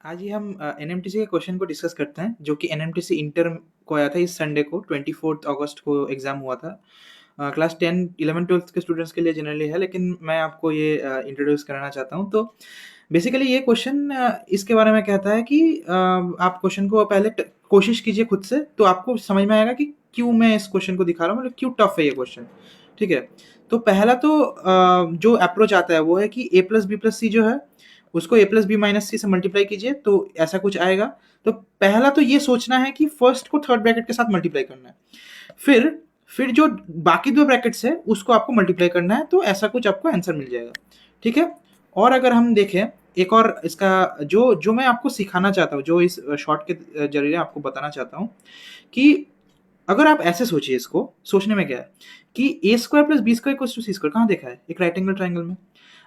आज ही हम एनएमटीसी के क्वेश्चन को डिस्कस करते हैं जो कि एनएमटीसी इंटर को आया था इस संडे को 24 अगस्त को एग्जाम हुआ था। क्लास 10 11 12 के स्टूडेंट्स के लिए जनरली है, लेकिन मैं आपको ये इंट्रोड्यूस कराना चाहता हूँ। तो बेसिकली ये क्वेश्चन इसके बारे में कहता है कि आप क्वेश्चन को पहले कोशिश कीजिए खुद से, तो आपको समझ में आएगा कि क्यों मैं इस क्वेश्चन को दिखा रहा हूँ, मतलब क्यों टफ है ये क्वेश्चन। ठीक है, तो पहला तो जो अप्रोच आता है वो है कि a प्लस बी प्लस सी जो है उसको a प्लस बी माइनस सी से मल्टीप्लाई कीजिए, तो ऐसा कुछ आएगा। तो पहला तो ये सोचना है कि फर्स्ट को थर्ड ब्रैकेट के साथ मल्टीप्लाई करना है, फिर जो बाकी दो ब्रैकेट्स है उसको आपको मल्टीप्लाई करना है, तो ऐसा कुछ आपको आंसर मिल जाएगा। ठीक है, और अगर हम देखें एक और इसका जो जो मैं आपको सिखाना चाहता हूँ, जो इस शॉर्ट के जरिए आपको बताना चाहता हूँ कि अगर आप ऐसे सोचिए, इसको सोचने में क्या है कि a square plus b square equals to c square कहाँ देखा है एक राइट एंगल ट्राइंगल में।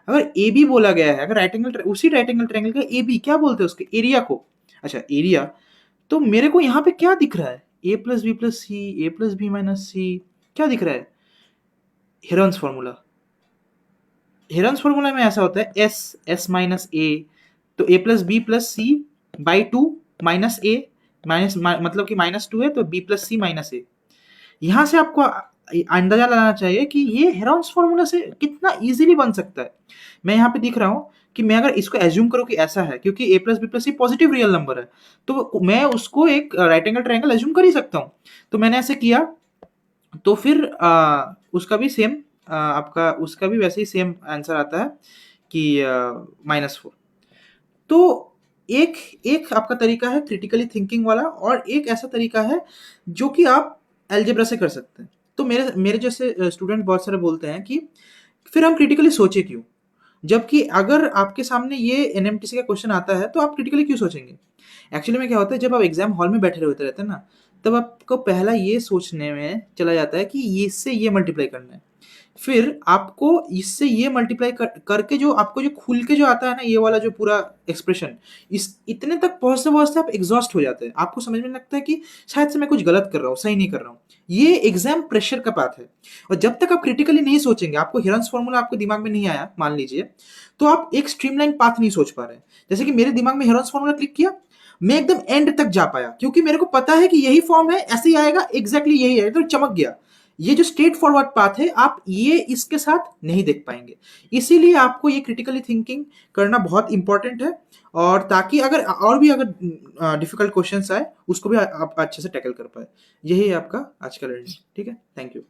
अगर ए बी बोला गया है, अगर राइट एंगल उसी राइट एंगल ट्राइंगल का ए बी क्या बोलते हैं उसके एरिया को, अच्छा एरिया, तो मेरे को यहाँ पे क्या दिख रहा है ए प्लस बी प्लस सी, ए प्लस बी माइनस सी, क्या दिख रहा है हेरॉन्स फॉर्मूला। हेरॉन्स फॉर्मूला में ऐसा होता है एस माइनस ए, तो a plus B plus c by two minus a minus मतलब कि -2 है तो b plus c minus a. यहाँ से आपको अंदाजा लगाना चाहिए कि ये हेरॉन्स फॉर्मूला से कितना इजीली बन सकता है। मैं यहाँ पे दिख रहा हूँ कि मैं अगर इसको एज्यूम करूँ कि ऐसा है, क्योंकि a plus B plus C positive real number है, तो मैं उसको एक राइट एंगल ट्राइंगल एज्यूम कर ही सकता हूँ। तो मैंने ऐसे किया, तो फिर उसका भी सेम आपका उसका भी वैसे ही सेम आंसर आता है कि -4। तो एक एक आपका तरीका है क्रिटिकली थिंकिंग वाला, और एक ऐसा तरीका है जो कि आप अलजेब्रा से कर सकते हैं। तो मेरे मेरे जैसे स्टूडेंट बहुत सारे बोलते हैं कि फिर हम क्रिटिकली सोचे क्यों, जबकि अगर आपके सामने ये एनएमटीसी का क्वेश्चन आता है तो आप क्रिटिकली क्यों सोचेंगे। एक्चुअली में क्या होता है, जब आप एग्जाम हॉल में बैठे होते रहते हैं ना, तब आपको पहला ये सोचने में चला जाता है कि ये इससे ये मल्टीप्लाई करना है, फिर आपको इससे ये मल्टीप्लाई करके जो आपको जो खुल के जो आता है ना ये वाला जो पूरा एक्सप्रेशन, इस इतने तक पहुंचते पहुंचते आप एग्जॉस्ट हो जाते हैं। आपको समझ में लगता है कि शायद से मैं कुछ गलत कर रहा हूँ, सही नहीं कर रहा हूँ। ये एग्जाम प्रेशर का बात है। और जब तक आप क्रिटिकली नहीं सोचेंगे, आपको हेरॉन्स फॉर्मूला आपके दिमाग में नहीं आया मान लीजिए, तो आप एक स्ट्रीमलाइन पाथ नहीं सोच पा रहे। जैसे कि मेरे दिमाग में हेरॉन्स फॉर्मूला क्लिक किया, मैं एकदम एंड तक जा पाया, क्योंकि मेरे को पता है कि यही फॉर्म है, ऐसे ही आएगा, एग्जैक्टली यही है, तो चमक गया। ये जो स्ट्रेट फॉरवर्ड पाथ है, आप ये इसके साथ नहीं देख पाएंगे। इसीलिए आपको ये क्रिटिकली थिंकिंग करना बहुत इंपॉर्टेंट है, और ताकि अगर और भी अगर डिफिकल्ट क्वेश्चंस आए उसको भी आप अच्छे से टैकल कर पाए। यही है आपका आज का लर्निंग। ठीक है, थैंक यू।